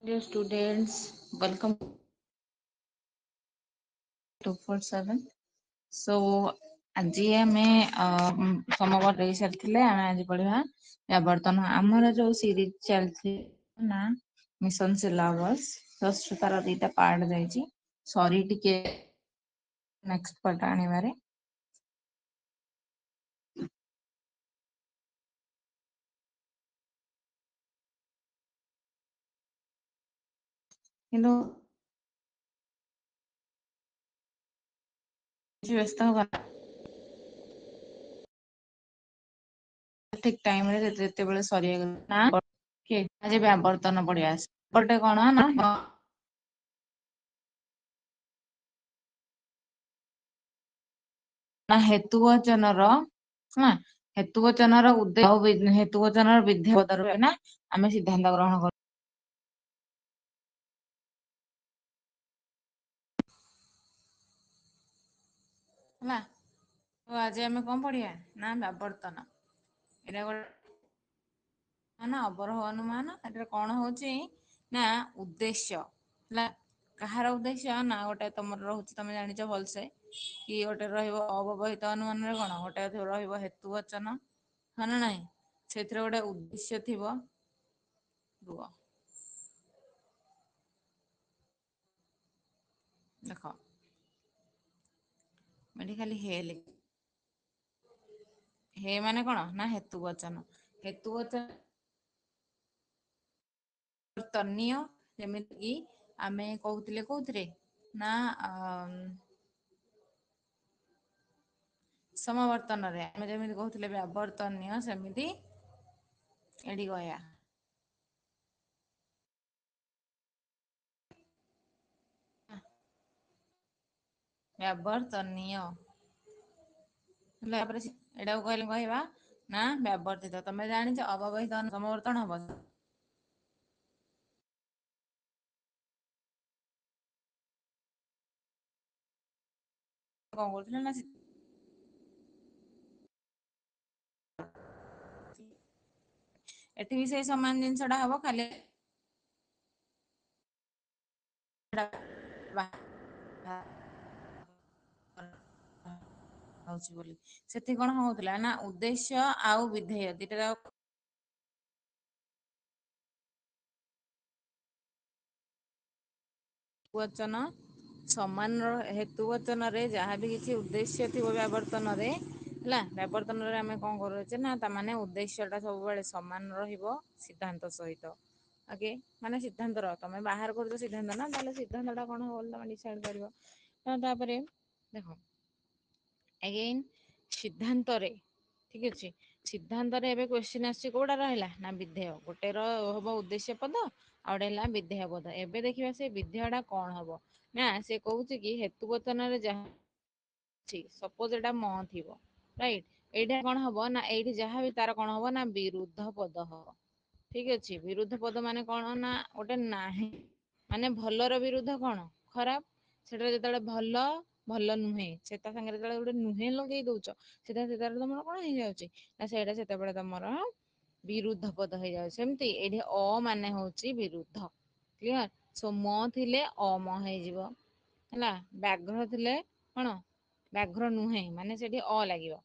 Dear students, welcome to 247. So ଆଜି ଆମେ ସମବାର ଦେଇ ସାରିଥିଲେ ଆମେ ଆଜି ପଢିବା ବର୍ତ୍ତମାନ ଆମର ଯୋଉ ସିରିଜ ଚାଲିଛି ନା ମିଶନ ସିଲାବସ ଜଷ୍ଟ ତାର ଦିଟା ପାର୍ଟ ଯାଇଛି ସରି ଟିକେ ନେକ୍ସଟ ପାର୍ଟ ଆଣିବାରେ କିନ୍ତୁ ବ୍ୟସ୍ତ ହବା ଠିକ ଟାଇମ ରେ ଯେତେବେଳେ ସରିଗଲା ନା ଆଜି ବ୍ୟାବର୍ତ୍ତନ ପଢିବା ଗୋଟେ କଣ ନା ହେତୁବଚନର ହଁ ହେତୁବଚନର ଉଦ୍ଦେଶ୍ୟ ହେତୁବଚନର ବିଧେୟ ପଦ ରୂପେ ନା ଆମେ ସିଦ୍ଧାନ୍ତ ଗ୍ରହଣ କରୁ ହେଲା ତ ଆଜି ଆମେ କଣ ପଢିବା ନା ବ୍ୟାବର୍ତ୍ତନ ଏଇଟା ଗୋଟେ ନା ଅବରୋହ ଅନୁମାନ ଏଟାରେ କଣ ହଉଛି ନା ଉଦ୍ଦେଶ୍ୟ ହେଲା କାହାର ଉଦ୍ଦେଶ୍ୟ ନା ଗୋଟେ ତମର ରହୁଛି ତମେ ଜାଣିଛ ଭଲସେ କି ଗୋଟେ ରହିବ ଅବ୍ୟବହିତ ଅନୁମାନରେ କଣ ଗୋଟେ ରହିବ ହେତୁ ବଚନ ହଁ ନା ନାଇଁ ସେଥିରେ ଗୋଟେ ଉଦ୍ଦେଶ୍ୟ ଥିବ ରୁହ ଦେଖ ଏଠି ଖାଲି ହେ ମାନେ କଣ ନା ହେତୁ ବଚନ ହେତୁ ବଚନ ତନ୍ନୀୟ ଯେମିତି କି ଆମେ କହୁଥିଲେ କୋଉଥିରେ ନା ସମାବର୍ତ୍ତନରେ ଆମେ ଯେମିତି କହୁଥିଲେ ବ୍ୟାବର୍ତ୍ତନୀୟ ସେମିତି ଏଠି କହିବା ବ୍ୟାବର୍ତ୍ତନୀୟ ହେଲା ତାପରେ ଏଇଟାକୁ କହିବା ନା ବ୍ୟାବର୍ତ୍ତିତ ତମେ ଜାଣିଛ ଅବ୍ୟବହିତ ସମାବର୍ତ୍ତନ ହବ କଣ କରୁଥିଲେ ନା ଏଠି ବି ସେଇ ସମାନ ଜିନିଷ ଟା ହବ ଖାଲି ହଉଛି ବୋଲି ସେଠି କଣ ହଉଥିଲା ନା ଉଦ୍ଦେଶ୍ୟ ଆଉ ବିଧେୟ ଦିଟା ବଚନ ସମାନର ହେତୁ ବଚନରେ ଯାହାବି କିଛି ଉଦ୍ଦେଶ୍ୟ ଥିବ ବ୍ୟାବର୍ତ୍ତନରେ ହେଲା ବ୍ୟାବର୍ତ୍ତନରେ ଆମେ କଣ କରୁଛେ ନା ତାମାନେ ଉଦ୍ଦେଶ୍ୟ ଟା ସବୁବେଳେ ସମାନ ରହିବ ସିଦ୍ଧାନ୍ତ ସହିତ ଆଗେ ମାନେ ସିଦ୍ଧାନ୍ତର ତମେ ବାହାର କରୁଛ ସିଦ୍ଧାନ୍ତ ନା ତାହେଲେ ସିଦ୍ଧାନ୍ତ ଟା କଣ ହବ ତମେ ଡିସାଇଡ କରିବ ତାପରେ ଦେଖ ଏଗେନ୍ ସିଦ୍ଧାନ୍ତରେ ଠିକ ଅଛି ସିଦ୍ଧାନ୍ତରେ ଏବେ କ୍वेଶ୍ଚିନ୍ ଆସିଛି କୋଉଟା ରହିଲା ନା ବିଧେୟ ଗୋଟେ ର ହବ ଉଦ୍ଦେଶ୍ୟ ପଦ ଆଉ ଗୋଟେ ହେଲା ବିଧେୟ ପଦ ଏବେ ଦେଖିବା ସେ ବିଧେୟ ଟା କଣ ହବ ନା ସେ କହୁଛି କି ହେତୁବଚନରେ ଯାହା ସପୋଜ ଏଟା ମ ଥିବ ରାଇଟ ଏଇଟା କଣ ହବ ନା ଏଇଠି ଯାହାବି ତାର କଣ ହବ ନା ବିରୁଦ୍ଧ ପଦ ହବ ଠିକ ଅଛି ବିରୁଦ୍ଧ ପଦ ମାନେ କଣ ନା ଗୋଟେ ନାହିଁ ମାନେ ଭଲର ବିରୁଦ୍ଧ କଣ ଖରାପ ସେଟା ଯେତେବେଳେ ଭଲ ଭଲ ନୁହେଁ ସେଟା ସାଙ୍ଗରେ ଯେତେବେଳେ ଗୋଟେ ନୁହେଁ ଲଗେଇ ଦଉଛ ସେଟାରେ ତମର କଣ ହେଇଯାଉଛି ନା ସେଇଟା ସେତେବେଳେ ତମର ବିରୁଦ୍ଧ ପଦ ହେଇଯାଉଛି ସେମିତି ଏଇଠି ଅ ମାନେ ହଉଛି ବିରୁଦ୍ଧ କ୍ଲିୟର ସୋ ମ ଥିଲେ ଅମ ହେଇଯିବ ହେଲା ବ୍ୟାଘ୍ର ଥିଲେ କଣ ବ୍ୟାଘ୍ର ନୁହେଁ ମାନେ ସେଠି ଅ ଲାଗିବ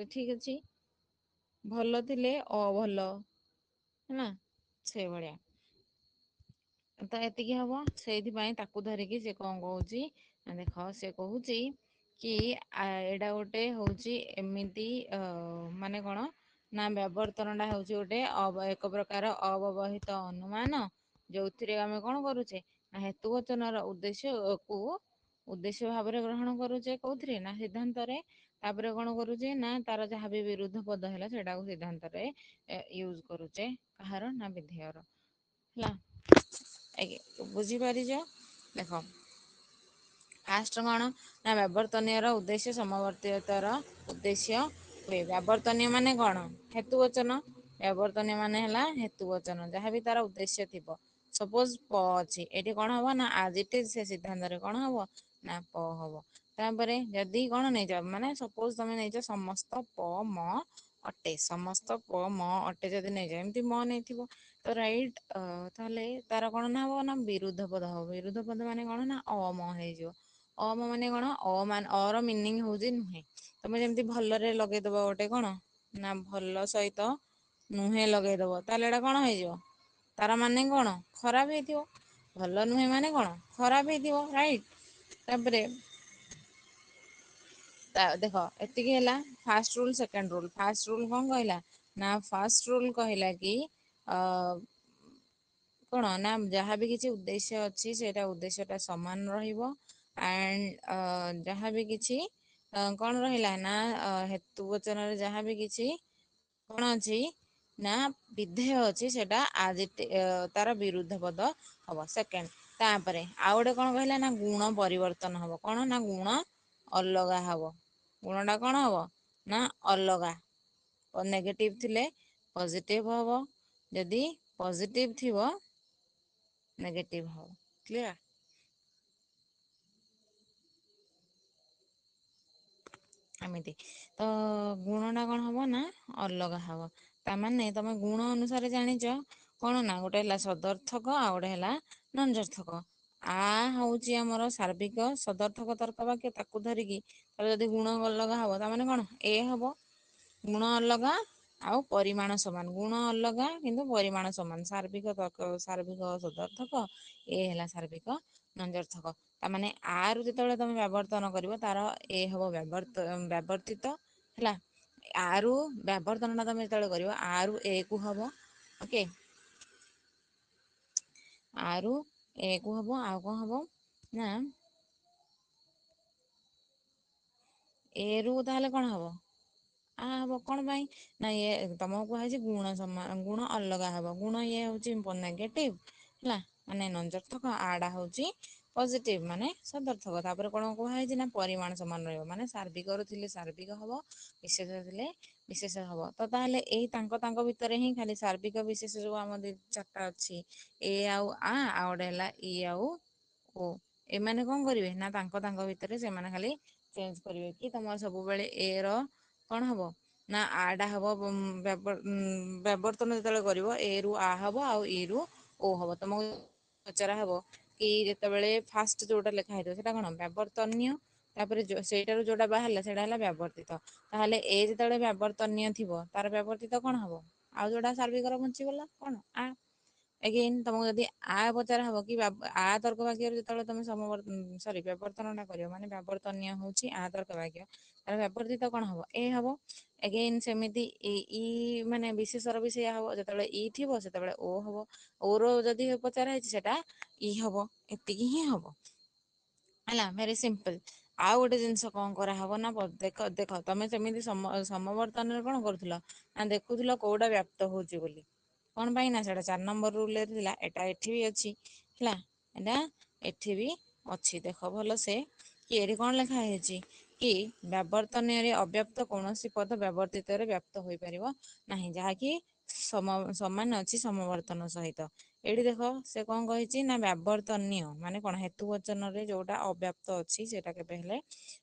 ଠିକ ଅଛି ଭଲ ଥିଲେ ଅଭଲ ହେଲା ସେଇଭଳିଆ ତ ଏତିକି ହବ ସେଇଥିପାଇଁ ତାକୁ ଧରିକି ସେ କଣ କହୁଛି ଦେଖ ସେ କହୁଛି କି ଏଇଟା ଗୋଟେ ହଉଛି ଏମିତି ମାନେ କଣ ନା ବ୍ୟାବର୍ତ୍ତନ ଟା ହଉଛି ଗୋଟେ ଏକ ପ୍ରକାର ଅବ୍ୟବହିତ ଅନୁମାନ ଯୋଉଥିରେ ଆମେ କଣ କରୁଛେ ନା ହେତୁବଚନର ଉଦ୍ଦେଶ୍ୟ କୁ ଉଦ୍ଦେଶ୍ୟ ଭାବରେ ଗ୍ରହଣ କରୁଛେ କୋଉଥିରେ ନା ସିଦ୍ଧାନ୍ତରେ ତାପରେ କଣ କରୁଛେ ନା ତାର ଯାହାବି ବିରୁଦ୍ଧ ପଦ ହେଲା ସେଇଟାକୁ ସିଦ୍ଧାନ୍ତରେ ୟୁଜ କରୁଛେ କାହାର ନା ବିଧେୟର ହେଲା ଆଜ୍ଞା ବୁଝିପାରିଛ ଦେଖ ଫାଷ୍ଟ କଣ ନା ବ୍ୟାବର୍ତ୍ତନୀୟର ଉଦ୍ଦେଶ୍ୟ ସମବର୍ତ୍ତିତାର ଉଦ୍ଦେଶ୍ୟ ହୁଏ ବ୍ୟାବର୍ତ୍ତନୀୟ ମାନେ କଣ ହେତୁ ବଚନ ବ୍ୟାବର୍ତ୍ତନୀୟ ମାନେ ହେଲା ହେତୁ ବଚନ ଯାହାବି ତାର ଉଦ୍ଦେଶ୍ୟ ଥିବ ସପୋଜ ପ ଅଛି ଏଠି କଣ ହବ ନା ଆଜ ଇଟ ଇଜ ସେ ସିଦ୍ଧାନ୍ତରେ କଣ ହବ ନା ପ ହବ ତାପରେ ଯଦି କଣ ନେଇଛ ମାନେ ସପୋଜ ତମେ ନେଇଛ ସମସ୍ତ ପ ମ ଅଟେ ସମସ୍ତ ପ ମ ଅଟେ ଯଦି ନେଇଯାଏ ଏମିତି ମ ନେଇଥିବ ତ ରାଇଟ ତାହେଲେ ତାର କଣ ନା ହବ ନା ବିରୁଦ୍ଧ ପଦ ହବ। ବିରୁଦ୍ଧ ପଦ ମାନେ କଣ ନା ଅମ ହେଇଯିବ। ଅମ ମାନେ କଣ ଅ ର ମିନିଂ ହଉଛି ନୁହେଁ। ତମେ ଯେମିତି ଭଲରେ ଲଗେଇଦବ ଗୋଟେ କଣ ନା ଭଲ ସହିତ ନୁହେଁ ଲଗେଇଦବ ତାହେଲେ ଏଇଟା କଣ ହେଇଯିବ ତାର ମାନେ କଣ ଖରାପ ହେଇଥିବ। ଭଲ ନୁହେଁ ମାନେ କଣ ଖରାପ ହେଇଥିବ ରାଇଟ। ତାପରେ ଦେଖ ଏତିକି ହେଲା first rule second rule. First rule କଣ କହିଲା ନା ଫାଷ୍ଟ ରୁଲ କହିଲା କି ଅ କଣ ନା ଯାହାବି କିଛି ଉଦ୍ଦେଶ୍ୟ ଅଛି ସେଇଟା ଉଦ୍ଦେଶ୍ୟ ଟା ସମାନ ରହିବ। ଆଣ୍ଡ ଯାହାବି କିଛି କଣ ରହିଲା ନା ହେତୁ ବଚନରେ ଯାହାବି କିଛି କଣ ଅଛି ନା ବିଧେୟ ଅଛି ସେଟା ତାର ବିରୁଦ୍ଧ ପଦ ହବ ସେକେଣ୍ଡ। ତାପରେ ଆଉ ଗୋଟେ କଣ କହିଲା ନା ଗୁଣ ପରିବର୍ତ୍ତନ ହବ। କଣ ନା ଗୁଣ ଅଲଗା ହବ। ଗୁଣ ଟା କଣ ହବ ନା ଅଲଗା। ନେଗେଟିଭ ଥିଲେ ପଜିଟିଭ ହବ। ଯଦି ପଜିଟିଭ ଥିବ ନେଗେଟିଭ ହବ କ୍ଲିୟର। ଏମିତି ତ ଗୁଣ ଟା କଣ ହବ ନା ଅଲଗା ହବ। ତାମାନେ ତମେ ଗୁଣ ଅନୁସାରେ ଜାଣିଛ କଣ ନା ଗୋଟେ ହେଲା ସଦର୍ଥକ ଆଉ ଗୋଟେ ହେଲା ନଞ୍ଜର୍ଥକ। ଆ ହଉଛି ଆମର ସାର୍ବିକ ସଦର୍ଥକ ତର୍କ ବାକ୍ୟ ତାକୁ ଧରିକି ତାର ଯଦି ଗୁଣ ଅଲଗା ହବ ତାମାନେ କଣ ଏ ହବ। ଗୁଣ ଅଲଗା ଆଉ ପରିମାଣ ସମାନ। ଗୁଣ ଅଲଗା କିନ୍ତୁ ପରିମାଣ ସମାନ। ସାର୍ବିକ ସଦର୍ଥକ ଏ ହେଲା ସାର୍ବିକ ନଞ୍ଜର୍ଥକ। ତାମାନେ ଆ ରୁ ଯେତେବେଳେ ତମେ ବ୍ୟାବର୍ତ୍ତନ କରିବ ତାର ଏ ହବ ବ୍ୟାବର୍ତ୍ତିତ ହେଲା। ଆରୁ ବ୍ୟାବର୍ତ୍ତନ ଟା ତମେ ଯେତେବେଳେ କରିବ ଆରୁ ଏ କୁ ହବ ଓକେ। ଆରୁ ଏ କୁ ହବ ଆଉ କଣ ହବ ନା ଏ ରୁ ତାହେଲେ କଣ ହବ ଆ ହବ କଣ ପାଇଁ ନା ଇଏ ତମକୁ କୁହାଯାଇଛି ଗୁଣ ଅଲଗା ହବ। ଗୁଣ ଇଏ ହଉଛି ନେଗେଟିଭ ହେଲା ମାନେ ନଞ୍ଜର୍ଥକ ଆ ଟା ହଉଛି ପଜିଟିଭ ମାନେ ସଦର୍ଥକ। ତାପରେ କଣ କୁହାଯାଇଛି ନା ପରିମାଣ ସମାନ ରହିବ। ମାନେ ସାର୍ବିକ ରୁ ଥିଲେ ସାର୍ବିକ ହବ ବିଶେଷ ଥିଲେ ବିଶେଷ ହବ। ତ ତାହେଲେ ଏଇ ତାଙ୍କ ଭିତରେ ହିଁ ଖାଲି ସାର୍ବିକ ବିଶେଷ ଯୋଉ ଆମ ଚାରିଟା ଅଛି ଏ ଆଉ ଆଉ ଗୋଟେ ହେଲା ଇ ଆଉ ଓ ଏମାନେ କଣ କରିବେ ନା ତାଙ୍କ ଭିତରେ ସେମାନେ ଖାଲି ଚେଞ୍ଜ କରିବେ କି ତମର ସବୁବେଳେ ଏ ର କଣ ହବ ନା ଆ ଟା ହବ ବ୍ୟାବର୍ତ୍ତନ ଯେତେବେଳେ କରିବ ଏ ରୁ ଆ ହବ ଆଉ ଇ ରୁ ଓ ହବ। ତମକୁ ପଚରା ହବ କି ଯେତେବେଳେ ଫାଷ୍ଟ ଯୋଉଟା ଲେଖା ହେଇଥିବ ସେଇଟା କଣ ବ୍ୟାବର୍ତ୍ତନ୍ୟ ତାପରେ ସେଇଟାରୁ ଯୋଉଟା ବାହାରିଲା ସେଇଟା ହେଲା ବ୍ୟାବର୍ତ୍ତିତ। ତାହେଲେ ଏ ଯେତେବେଳେ ବ୍ୟାବର୍ତ୍ତନ୍ୟ ଥିବ ତାର ବ୍ୟାବର୍ତ୍ତିତ କଣ ହବ ଆଉ ଯୋଉଟା ସାର୍ବିକର ବଞ୍ଚିଗଲା କଣ ଆ। ଏଗେନ୍ ତମକୁ ଯଦି ଆ ପଚରା ହବ କି ଆ ତର୍କ ବାକ୍ୟରେ ଯେତେବେଳେ ତମେ ବ୍ୟାବର୍ତ୍ତନ ଟା କରିବ ମାନେ ବ୍ୟାବର୍ତ୍ତନ୍ୟ ହଉଛି ଆ ତର୍କ ବାକ୍ୟ ତାର ବ୍ୟାବର୍ତ୍ତିତ କଣ ହବ ଏ ହବ। ଏଗେନ୍ ସେମିତି ଇ ମାନେ ବିଶେଷର ବି ସେଇଆ ହବ ଯେତେବେଳେ ଇ ଥିବ ସେତେବେଳେ ଓ ହବ। ଓ ର ଯଦି ପଚାରା ହେଇଛି ସେଟା ଇ ହବ ଏତିକି ହିଁ ହବ। ହେଲା ଭେରି ସିମ୍ପଲ। ଆଉ ଗୋଟେ ଜିନିଷ କଣ କରାହବ ନା ଦେଖ ତମେ ସେମିତି ସମବର୍ତ୍ତନରେ କଣ କରୁଥିଲ ନା ଦେଖୁଥିଲ କୋଉଟା ବ୍ୟାପ୍ତ ହଉଛି ବୋଲି। କଣ ପାଇଁ ନା ସେଇଟା 4 ନମ୍ବର ରୁଲରେ ଥିଲା ଏଟା ଏଠି ବି ଅଛି ହେଲା। ଏଟା ଏଠି ବି ଅଛି ଦେଖ ଭଲ ସେ କି ଏଠି କଣ ଲେଖା ହେଇଛି କି ବ୍ୟାବର୍ତ୍ତନରେ ଅବ୍ୟାପ୍ତ କୌଣସି ପଦ ବ୍ୟାବର୍ତ୍ତିତରେ ବ୍ୟାପ୍ତ ହୋଇପାରିବ ନାହିଁ ଯାହାକି ସମାନ ଅଛି ସମବର୍ତ୍ତନ ସହିତ। ଏଇଠି ଦେଖ ସେ କଣ କହିଛି ନା ବ୍ୟାବର୍ତ୍ତନ୍ୟ ମାନେ କଣ ହେତୁ ବଚନରେ ଯୋଉଟା ଅବ୍ୟାପ୍ତ ଅଛି ସେଇଟା କେବେ ହେଲେ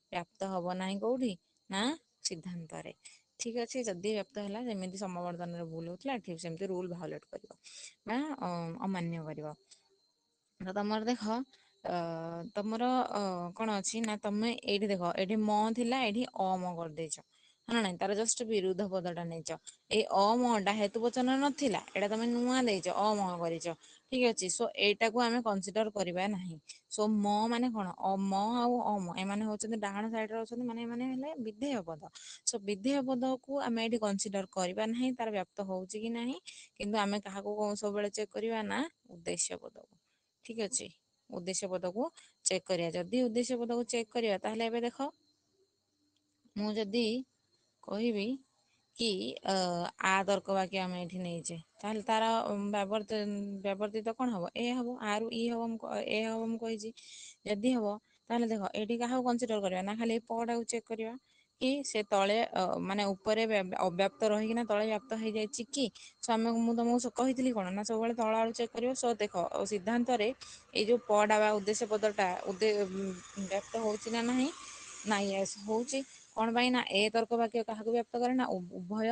ପ୍ରାପ୍ତ ହବ ନାହିଁ କୋଉଠି ନା ସିଦ୍ଧାନ୍ତରେ। ଠିକ ଅଛି ଯଦି ବ୍ୟପ୍ତ ହେଲା ଯେମିତି ସମବର୍ଦ୍ଧନରେ ଭୁଲ ହଉଥିଲା ଠିକ ସେମିତି ରୁଲ ଭାଉଲେଟ କରିବ। ବା ଅମାନ୍ୟ କରିବ। ତ ତମର ଦେଖ ତମର କଣ ଅଛି ନା ତମେ ଏଇଠି ଦେଖ ଏଇଠି ମ ଥିଲା ଏଇଠି ଅମ କରିଦେଇଛ। ହ ନାଇଁ ତାର ଜଷ୍ଟ ବିରୁଦ୍ଧ ପଦଟା ନେଇଛ। ଏଇ ଅମ ଟା ହେତୁ ପଚନ ନଥିଲା ଏଇଟା ତମେ ନୂଆ ଦେଇଛ ଅମ କରିଛ। ଠିକ ଅଛି ସୋ ଏଇଟାକୁ ଆମେ କନସିଡର କରିବା ନାହିଁ। ସୋ ମାନେ କଣ ମ ଆଉ ଅମ ଏମାନେ ହଉଛନ୍ତି ଡାହାଣ ସାଇଡରେ ଅଛନ୍ତି ମାନେ ଏମାନେ ହେଲେ ବିଧେୟ ପଦ। ସୋ ବିଧେୟ ପଦକୁ ଆମେ ଏଇଠି କନସିଡର କରିବା ନାହିଁ ତାର ବ୍ୟାପ୍ତ ହଉଛି କି ନାହିଁ। କିନ୍ତୁ ଆମେ କାହାକୁ ସବୁବେଳେ ଚେକ୍ କରିବା ନା ଉଦ୍ଦେଶ୍ୟ ପଦକୁ। ଠିକ ଅଛି ଉଦ୍ଦେଶ୍ୟ ପଦକୁ ଚେକ୍ କରିବା ଯଦି ଉଦ୍ଦେଶ୍ୟ ପଦକୁ ଚେକ୍ କରିବା ତାହେଲେ ଏବେ ଦେଖ ମୁଁ ଯଦି କହିବି କି ଆ ତର୍କ ବାକ୍ୟ ଆମେ ଏଇଠି ନେଇଛେ ତାହେଲେ ତାର ବ୍ୟାବର୍ତ୍ତିତ କଣ ହବ ଏ ହବ ଆରୁ ଇ ହବ ଏ ହବ ମୁଁ କହିଛି। ଯଦି ହବ ତାହେଲେ ଦେଖ ଏଇଠି କାହାକୁ କନସିଡର କରିବା ନା ଖାଲି ପ ଟାକୁ ଚେକ୍ କରିବା। କି ସେ ତଳେ ମାନେ ଉପରେ ଅବ୍ୟାପ୍ତ ରହିକିନା ତଳେ ବ୍ୟାପ୍ତ ହେଇଯାଇଛି କି? ମୁଁ ତମକୁ କହିଥିଲି କଣ ନା ସବୁବେଳେ ତଳ ଆଳୁ ଚେକ୍ କରିବ ସୋ ଦେଖ ସିଦ୍ଧାନ୍ତରେ ଏଇ ଯୋଉ ପ ଟା ବା ଉଦ୍ଦେଶ୍ୟ ପଦ ଟା ବ୍ୟକ୍ତ ହଉଛି ନା ନାହିଁ। ନାଇଁ ୟେସ୍ ହଉଛି କଣ ପାଇଁ ନା ଏ ତର୍କ ବାକ୍ୟ କାହାକୁ ବ୍ୟକ୍ତ କରେ ନା ଉଭୟ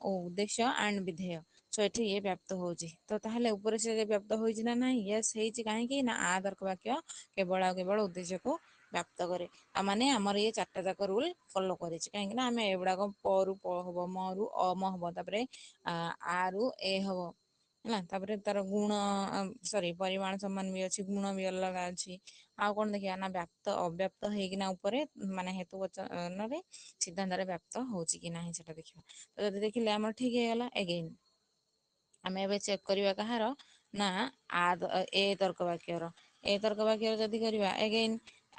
ଓ ଉଦ୍ଦେଶ୍ୟ ଆଣ୍ଡ ବିଧେୟ ସୋ ଏଠି ଇଏ ବ୍ୟାପ୍ତ ହଉଛି ତ ତାହେଲେ ଉପରେ ସେ ବ୍ୟାପ୍ତ ହେଇଛି ନା ନାହିଁ? ୟେସ୍ ହେଇଛି। କାହିଁକି ନା ଆ ତର୍କ ବାକ୍ୟ କେବଳ ଆଉ କେବଳ ଉଦ୍ଦେଶ୍ୟକୁ ବ୍ୟାପ୍ତ କରେ। ତା ମାନେ ଆମର ଇଏ ଚାରିଟା ଯାକ ରୁଲ ଫଲୋ କରିଛି। କାହିଁକି ନା ଆମେ ଏଗୁଡାକ ପ ରୁ ପ ହବ, ମ ରୁ ଅମ ହବ, ତାପରେ ଆ ରୁ ଏ ହବ ହେଲା, ତାପରେ ତାର ଗୁଣ ସରି ପରିମାଣ ସମାନ ବି ଅଛି, ଗୁଣ ବି ଅଲଗା ଅଛି। ଆଉ କଣ ଦେଖିବା ନା ବ୍ୟାପ୍ତ ଅବ୍ୟାପ୍ତ ହେଇକିନା ଉପରେ ମାନେ ହେତୁ ବଚନରେ ସିଦ୍ଧାନ୍ତରେ ବ୍ୟାପ୍ତ ହଉଛି କି ନାହିଁ ସେଟା ଦେଖିବା। ତ ଯଦି ଦେଖିଲେ ଆମର ଠିକ ହେଇଗଲା। ଏଗେନ୍ ଆମେ ଏବେ ଚେକ୍ କରିବା କାହାର ନା ଏ ତର୍କ ବାକ୍ୟର। ଏ ତର୍କ ବାକ୍ୟର ଯଦି କରିବା ଏଗେନ୍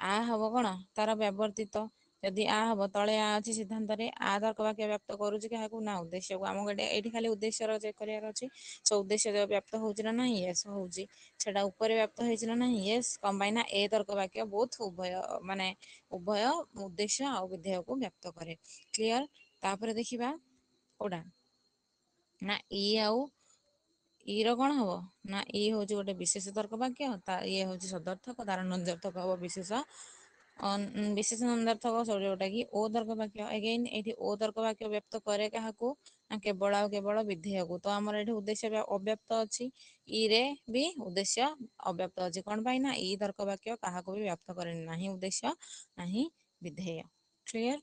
ଆ ହବ କଣ ତାର ବ୍ୟବର୍ତ୍ତିତ। ଯଦି ଆ ହବ ତଳେ ଆ ଅଛି ସିଦ୍ଧାନ୍ତରେ ଆ ତର୍କ ବାକ୍ୟ ବ୍ୟାପ୍ତ କରୁଛି କାହାକୁ ନା ଉଦ୍ଦେଶ୍ୟକୁ। ଆମକୁ ଏଇଠି ଖାଲି ଉଦ୍ଦେଶ୍ୟର ଚେକ୍ କରିବାର ଅଛି। ସୋ ଉଦ୍ଦେଶ୍ୟ ବ୍ୟାପ୍ତ ହଉଛି ନା ନାହିଁ? ୟେସ୍ ହଉଛି। ସେଟା ଉପରେ ବ୍ୟାପ୍ତ ହେଇଛି ନା ନାହିଁ? ୟେସ୍। କଣ ପାଇଁ ନା ଏ ତର୍କ ବାକ୍ୟ ବୋଥ୍ ଉଭୟ ମାନେ ଉଭୟ ଉଦ୍ଦେଶ୍ୟ ଆଉ ବିଧେୟକୁ ବ୍ୟକ୍ତ କରେ। କ୍ଲିୟର। ତାପରେ ଦେଖିବା କୋଉଟା ନା ଇ ଆଉ ଇ ର କଣ ହବ ନା ଇ ହଉଛି ଗୋଟେ ବିଶେଷ ତର୍କ ବାକ୍ୟ। ଇଏ ହଉଛି ସଦର୍ଥକ ତାର ନଞ୍ଜର୍ଥକ ହବ ବିଶେଷ ବିଶେଷ ନନ୍ଦାର୍ଥକ ଯୋଉଟା କି ଓ ତର୍କ ବାକ୍ୟ। ଏଗେନ୍ ଏଇଠି ଓ ତର୍କ ବାକ୍ୟ ବ୍ୟକ୍ତ କରେ କାହାକୁ ନା କେବଳ ଆଉ କେବଳ ବିଧେୟକୁ। ତ ଆମର ଏଠି ଉଦ୍ଦେଶ୍ୟ ଅବ୍ୟାପ୍ତ ଅଛି। ଇରେ ବି ଉଦ୍ଦେଶ୍ୟ ଅବ୍ୟାପ୍ତ ଅଛି। କଣ ପାଇଁ ନା ଇ ତର୍କ ବାକ୍ୟ କାହାକୁ ବି ବ୍ୟାପ୍ତ କରେନି, ନାହିଁ ଉଦ୍ଦେଶ୍ୟ ନାହିଁ ବିଧେୟ। କ୍ଲିୟର।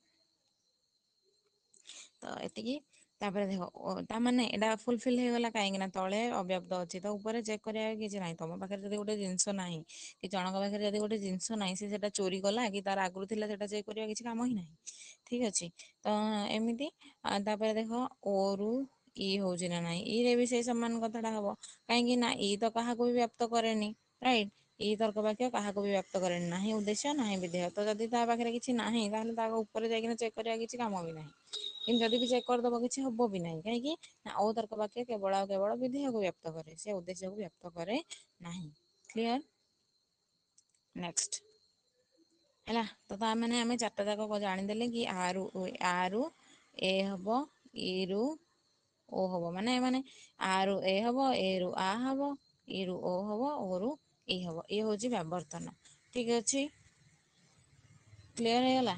ତ ଏତିକି। ତାପରେ ଦେଖ ତାମାନେ ଏଇଟା ଫୁଲଫିଲ ହେଇଗଲା କାହିଁକି ନା ତଳେ ଅବ୍ୟାପ୍ତ ଅଛି ତ ଉପରେ ଚେକ୍ କରିବା କିଛି ନାହିଁ। ତମ ପାଖରେ ଯଦି ଗୋଟେ ଜିନିଷ ନାହିଁ କି ଜଣଙ୍କ ପାଖରେ ଯଦି ଗୋଟେ ଜିନିଷ ନାହିଁ ସେ ସେଟା ଚୋରି କଲା କି ତାର ଆଗରୁ ଥିଲା ସେଟା ଚେକ୍ କରିବା କିଛି କାମ ହିଁ ନାହିଁ। ଠିକ ଅଛି ତ ଏମିତି ତାପରେ ଦେଖ ଓ ରୁ ଇ ହଉଛି ନା ନାଇଁ ଇ ରେ ବି ସେଇ ସମାନ କଥାଟା ହବ। କାହିଁକି ନା ଇ ତ କାହାକୁ ବି ବ୍ୟାପ୍ତ କରେନି ରାଇଟ। ଇ ତର୍କ ବାକ୍ୟ କାହାକୁ ବି ବ୍ୟାପ୍ତ କରେନି, ନାହିଁ ଉଦ୍ଦେଶ୍ୟ ନାହିଁ ବିଧେୟ। ତ ଯଦି ତା ପାଖରେ କିଛି ନାହିଁ ତାହେଲେ ତା ଉପରେ ଯାଇକିନା ଚେକ୍ କରିବା କିଛି କାମ ବି ନାହିଁ। କିନ୍ତୁ ଯଦି ବି ଚେକ୍ କରିଦବ କିଛି ହବ ବି ନାହିଁ। କାହିଁକି ନା ଅ ତର୍କ ବାକ୍ୟ କେବଳ ଆଉ କେବଳ ବିଧେୟକୁ ବ୍ୟକ୍ତ କରେ, ସେ ଉଦ୍ଦେଶ୍ୟକୁ ବ୍ୟକ୍ତ କରେ ନାହିଁ। କ୍ଲିୟର। ନେକ୍ସଟ ହେଲା ତ ତା ମାନେ ଆମେ ଚାରିଟା ଯାକ ଜାଣିଦେଲେ କି ଆ ରୁ ଏ ହବ, ଇ ରୁ ଓ ହବ ମାନେ ଆ ରୁ ଏ ହବ, ଏ ରୁ ଆ ହବ, ଇ ରୁ ଓ ହବ, ଓ ରୁ ଇ ହବ। ଇଏ ହଉଛି ବ୍ୟାବର୍ତ୍ତନ। ଠିକ ଅଛି। କ୍ଲିୟର ହେଇଗଲା।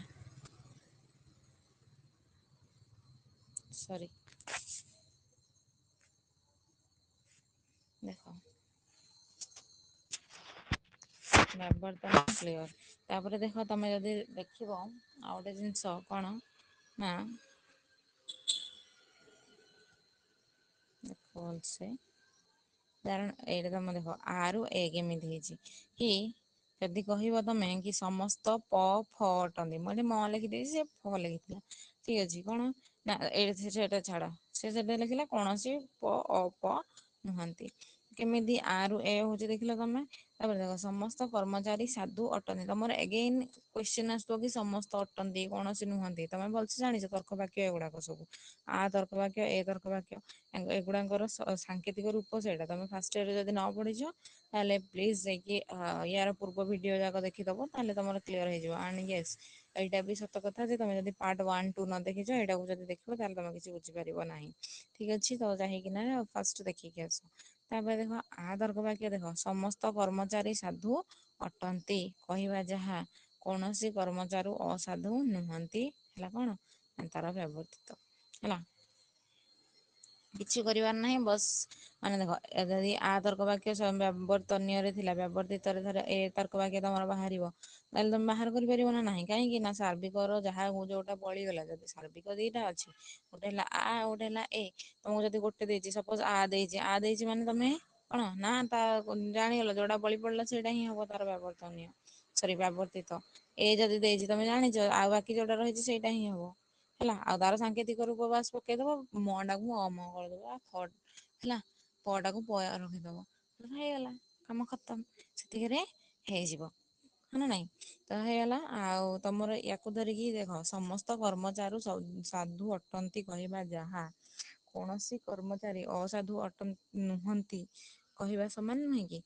ସରି ଦେଖ ବ୍ୟାବର୍ତ୍ତନ କ୍ଲିୟର। ତାପରେ ଦେଖ ତମେ ଯଦି ଦେଖିବ ଆଉ ଗୋଟେ ଜିନିଷ କଣ ନା ଭଲସେ କାରଣ ଏଇଟା ତମ ଦେଖ ଆ ରୁ ଏ କେମିତି ହେଇଛି କି ଯଦି କହିବ ତମେ କି ସମସ୍ତ ପ ଫ ଅଟନ୍ତି, ମୁଁ ଏଠି ମ ଲେଖିଦେଇଛି ସେ ଫ ଲେଖିଥିଲା। ଠିକ ଅଛି କଣ ନା ସେଟା ଛାଡ ସେ ସେଟା ଲେଖିଲା କୌଣସି ପ ଅପ ନୁହନ୍ତି। କେମିତି ଆ ରୁ ଏ ହଉଛି ଦେଖିଲ ତମେ। ତାପରେ ଦେଖ ସମସ୍ତ କର୍ମଚାରୀ ସାଧୁ ଅଟନ୍ତି। ତମର ଏଗେନ କୋଶ୍ଚିନ୍ ଆସୁଥିବ କି ସମସ୍ତ ଅଟନ୍ତି କୌଣସି ନୁହନ୍ତି। ତମେ ଭଲସେ ଜାଣିଛ ତର୍କ ବାକ୍ୟ ଏଗୁଡାକ ସବୁ। ଆ ତର୍କ ବାକ୍ୟ ଏ ତର୍କ ବାକ୍ୟ ଏଗୁଡାଙ୍କର ସାଙ୍କେତିକ ରୂପ ସେଇଟା। ତମେ ଫାଷ୍ଟ ଇୟରରେ ଯଦି ନ ପଢିଛ ତାହେଲେ ପ୍ଲିଜ ଯାଇକି ୟାର ପୂର୍ବ ଭିଡିଓ ଯାକ ଦେଖିଦବ ତାହେଲେ ତମର କ୍ଲିୟର ହେଇଯିବ। ଆଣ୍ଡ ୟେସ୍ ଏଇଟା ବି ସତ କଥା ଯେ ତମେ ଯଦି ପାର୍ଟ 1, 2 ନ ଦେଖିଛ ଏଇଟାକୁ ଯଦି ଦେଖିବ ତାହେଲେ ତମେ କିଛି ବୁଝିପାରିବ ନାହିଁ। ଠିକ ଅଛି ତ ଯାଇକିନା ଫାଷ୍ଟ ଦେଖିକି ଆସ। ତାପରେ ଦେଖ ଆ ତର୍କ ବାକ୍ୟ ଦେଖ ସମସ୍ତ କର୍ମଚାରୀ ସାଧୁ ଅଟନ୍ତି କହିବା ଯାହା କୌଣସି କର୍ମଚାରୀ ଅସାଧୁ ନୁହନ୍ତି ହେଲା କଣ ତାର ବ୍ୟବହୃତ ହେଲା। କିଛି କରିବାର ନାହିଁ ବସ୍ ମାନେ ଦେଖ ଯଦି ଆ ତର୍କ ବାକ୍ୟ ବ୍ୟବର୍ତ୍ତନ୍ୟରେ ଥିଲା ବ୍ୟବର୍ତ୍ତିତରେ ଧର ଏ ତର୍କ ବାକ୍ୟ ତମର ବାହାରିବ ତାହେଲେ ତମେ ବାହାର କରିପାରିବ ନା ନାହିଁ। କାହିଁକି ନା ସାର୍ବିକର ଯାହା ଯୋଉଟା ବଳିଗଲା ଯଦି ସାର୍ବିକ ଦିଟା ଅଛି ଗୋଟେ ହେଲା ଆ ଆଉ ଗୋଟେ ହେଲା ଏ ତମକୁ ଯଦି ଗୋଟେ ଦେଇଛି ସପୋଜ ଆ ଦେଇଛି ମାନେ ତମେ କଣ ନା ତା ଜାଣିଗଲ ଯୋଉଟା ବଳି ପଡିଲା ସେଇଟା ହିଁ ହବ ତାର ବ୍ୟବର୍ତ୍ତନୀୟ ସରି ବ୍ୟବର୍ତ୍ତିତ। ଏ ଯଦି ଦେଇଛି ତମେ ଜାଣିଛ ଆଉ ବାକି ଯୋଉଟା ରହିଛି ସେଇଟା ହିଁ ହବ। ହେଲା ଆଉ ତାର ସାଙ୍କେତିକ ରୂପ ବାସ୍ ପକେଇଦବ ମ ଟାକୁ ଅମ କରିଦବ ହେଲା ପ ଟାକୁ ପ ରଖିଦବ ହେଇଗଲା କାମ ଖତମ ସେତିକିରେ ହେଇଯିବ। ହ ନା ନାଇଁ ତ ହେଇଗଲା ଆଉ ତମର ୟାକୁ ଧରିକି ଦେଖ ସମସ୍ତ କର୍ମଚାରୀ ସାଧୁ ଅଟନ୍ତି କହିବା ଯାହା କୌଣସି କର୍ମଚାରୀ ଅସାଧୁ ନୁହନ୍ତି କହିବା ସମାନ ନୁହେଁ କି?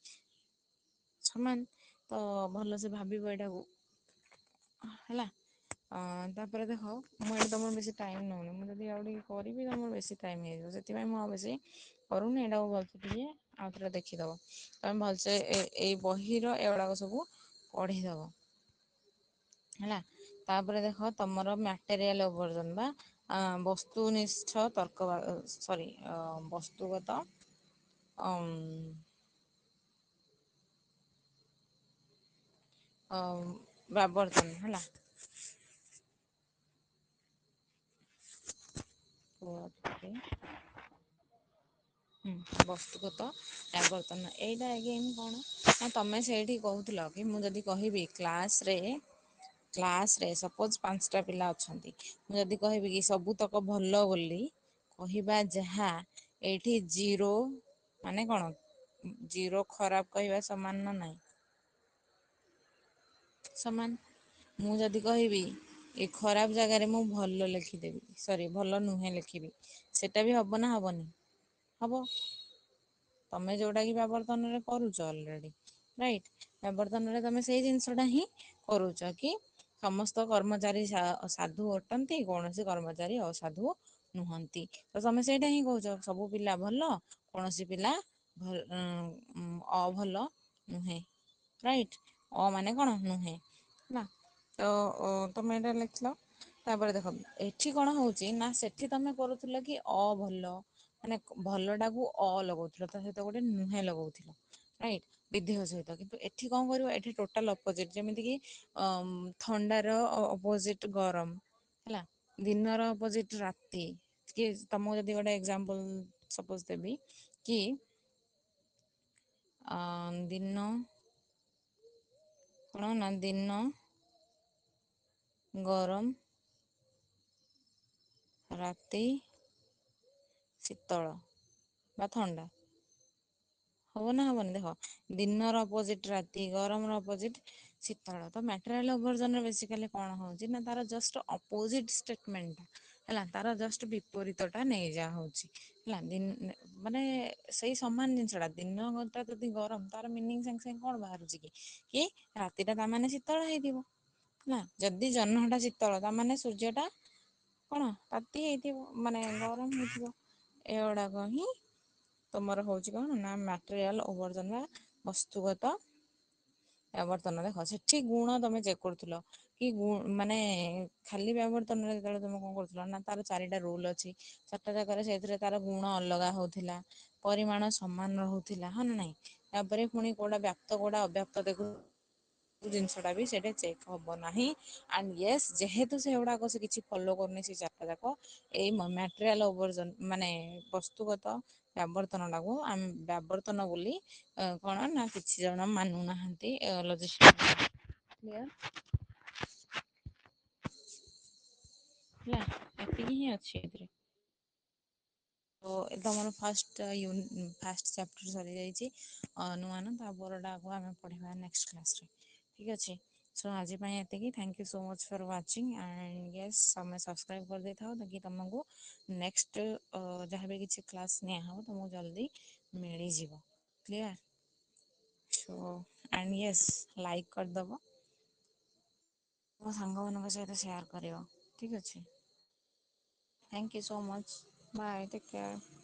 ସମାନ ତ ଭଲସେ ଭାବିବ ଏଇଟାକୁ ହେଲା। ତାପରେ ଦେଖ ମୁଁ ଏଠି ତମର ବେଶୀ ଟାଇମ ନଉନି ମୁଁ ଯଦି ଆଉ ଟିକେ କରିବି ତମର ବେଶୀ ଟାଇମ ହେଇଯିବ ସେଥିପାଇଁ ମୁଁ ଆଉ ବେଶୀ କରୁନି ଏଇଟାକୁ ଭଲସେ ଟିକେ ଆଉ ଥରେ ଦେଖିଦବ ତମେ ଭଲସେ ଏଇ ବହିର ଏଗୁଡାକ ସବୁ ପଢିଦବ ହେଲା। ତାପରେ ଦେଖ ତମର ମ୍ୟାଟେରିଆଲ ଓଭରଜନ ବା ବସ୍ତୁନିଷ୍ଠ ତର୍କ ସରି ବସ୍ତୁଗତ ବ୍ୟାବର୍ତ୍ତନ ହେଲା। ବସ୍ତୁଗତ ବ୍ୟାବର୍ତ୍ତନ ଏଇଟା ଆଗେନ୍ କଣ ନା ତମେ ସେଇଠି କହୁଥିଲ କି ମୁଁ ଯଦି କହିବି କ୍ଲାସରେ ସପୋଜ 5ଟା ପିଲା ଅଛନ୍ତି, ମୁଁ ଯଦି କହିବି କି ସବୁ ତକ ଭଲ ବୋଲି କହିବା ଯାହା ଏଇଠି ଜିରୋ ମାନେ କଣ ଜିରୋ ଖରାପ କହିବା ସମାନ ନା ନାହିଁ? ସମାନ। ମୁଁ ଯଦି କହିବି ଏ ଖରାପ ଜାଗାରେ ମୁଁ ଭଲ ଲେଖିଦେବି ସରି ଭଲ ନୁହେଁ ଲେଖିବି ସେଟା ବି ହବ ନା ହବନି? ହବ। ତମେ ଯୋଉଟା କି ବ୍ୟାବର୍ତ୍ତନରେ କରୁଛ ଅଲରେଡି ରାଇଟ। ବ୍ୟାବର୍ତ୍ତନରେ ତମେ ସେଇ ଜିନିଷ ଟା ହିଁ କରୁଛ କି ସମସ୍ତ କର୍ମଚାରୀ ସାଧୁ ଅଟନ୍ତି କୌଣସି କର୍ମଚାରୀ ଅସାଧୁ ନୁହନ୍ତି। ତ ତମେ ସେଇଟା ହିଁ କହୁଛ ସବୁ ପିଲା ଭଲ କୌଣସି ପିଲା ଅଭଲ ନୁହେଁ। ରାଇଟ ଅ ମାନେ କଣ ନୁହେଁ ନା ତ ତମେ ଏଇଟା ଲେଖିଲ। ତାପରେ ଦେଖ ଏଠି କଣ ହଉଛି ନା ସେଠି ତମେ କରୁଥିଲ କି ଅ ଭଲ ମାନେ ଭଲ ଟାକୁ ଅ ଲଗଉଥିଲ ତା ସହିତ ଗୋଟେ ନୁହେଁ ଲଗଉଥିଲ। ରାଇଟ ବିଧେୟ ସହିତ କିନ୍ତୁ ଏଠି କଣ କରିବ ଏଠି ଟୋଟାଲ ଅପୋଜିଟ ଯେମିତି କିି ଥଣ୍ଡାର ଅପୋଜିଟ ଗରମ ହେଲା। ଦିନର ଅପୋଜିଟ ରାତି କି ତମକୁ ଯଦି ଗୋଟେ ଏକ୍ଜାମ୍ପଲ ସପୋଜ ଦେବି କି ଦିନ କଣ ନା ଦିନ ଗରମ ରାତି ଶୀତଳ ବା ଥଣ୍ଡା। ହବ ନା ହବନି ଦେଖ ଦିନର ଅପୋଜିଟ ରାତି ଗରମର ଅପୋଜିଟ ଶୀତଳ ତ ମାଟେରିଆଲ ଅଭର୍ଜନରେ ବେସିକାଲି କଣ ହଉଛି ନା ତାର ଜଷ୍ଟ ଅପୋଜିଟ ଷ୍ଟେଟମେଣ୍ଟ ହେଲା ତାର ଜଷ୍ଟ ବିପରୀତ ଟା ନେଇଯା ହଉଛି ହେଲା ମାନେ ସେଇ ସମାନ ଜିନିଷ ଟା ଦିନ ଟା ଯଦି ଗରମ ତାର ମିନିଂ ସାଙ୍ଗେ ସାଙ୍ଗେ କଣ ବାହାରୁଛି କି ରାତିଟା ତାମାନେ ଶୀତଳ ହେଇଥିବ। ନା ଯଦି ଜହ୍ନଟା ଶୀତଳ ତା ମାନେ ସୂର୍ଯ୍ୟ ଟା କଣ ତାତି ହେଇଥିବ ମାନେ ଗରମ ହେଇଥିବ ଏଗୁଡାକ ହିଁ ତମର ହଉଛି କଣ ନା ମାଟେରିଆଲ ଅଭର୍ଜନ ବସ୍ତୁଗତ ବ୍ୟାବର୍ତ୍ତନ ଦେଖ ସେଠି ଗୁଣ ତମେ ଚେକ୍ କରୁଥିଲ କି ମାନେ ଖାଲି ବ୍ୟାବର୍ତ୍ତନରେ ଯେତେବେଳେ ତମେ କଣ କରୁଥିଲ ନା ତାର 4ଟା ରୁଲ ଅଛି। 4ଟା ଜାଗାରେ ସେଇଥିରେ ତାର ଗୁଣ ଅଲଗା ହଉଥିଲା ପରିମାଣ ସମାନ ରହୁଥିଲା ହଁ ନା ନାଇଁ ତାପରେ ପୁଣି କୋଉଟା ବ୍ୟାକ୍ତ କୋଉଟା ଅବ୍ୟାକ୍ତ ଦେଖୁ ଜିନିଷ ଟା ବି ସେଇଟା ଚେକ୍ ହବ ନାହିଁ ଆଣ୍ଡ ୟେସ ଯେହେତୁ ସେଗୁଡାକ ସେ କିଛି ଫଲୋ କରୁନି ସେ 4ଟା ଯାକ ଏଇ ମାଟେରିଆଲ ଅଭର୍ଜନ ମାନେ ବସ୍ତୁଗତ ବ୍ୟାବର୍ତ୍ତନ ଟାକୁ ଆମେ ବ୍ୟାବର୍ତ୍ତନ ବୋଲି କଣ ନା କିଛି ଜଣ ମାନୁନାହାନ୍ତି ହେଲା ଏତିକି ହିଁ ଅଛି ଏଥିରେ। ତ ଏ ତମର ଫାଷ୍ଟ ଚାପ୍ଟର ସରିଯାଇଛି ନୂଆ ନା ତା ପରଟାକୁ ଆମେ ପଢିବା ନେକ୍ସଟ କ୍ଲାସରେ ଠିକ ଅଛି। ସୋ ଆଜି ପାଇଁ ଏତିକି thank you so much for watching and yes ତମେ ସବସ୍କ୍ରାଇବ୍ କରିଦେଇଥାଅ ତାକି ତମକୁ ନେକ୍ସଟ ଯାହାବି କିଛି କ୍ଲାସ ନିଆହବ ତମକୁ ଜଲ୍ଦି ମିଳିଯିବ clear. So and yes like କରିଦବ। ମୋ ସାଙ୍ଗମାନଙ୍କ ସହିତ ସେୟାର କରିବ ଠିକ୍ ଅଛି। Thank you so much bye take care.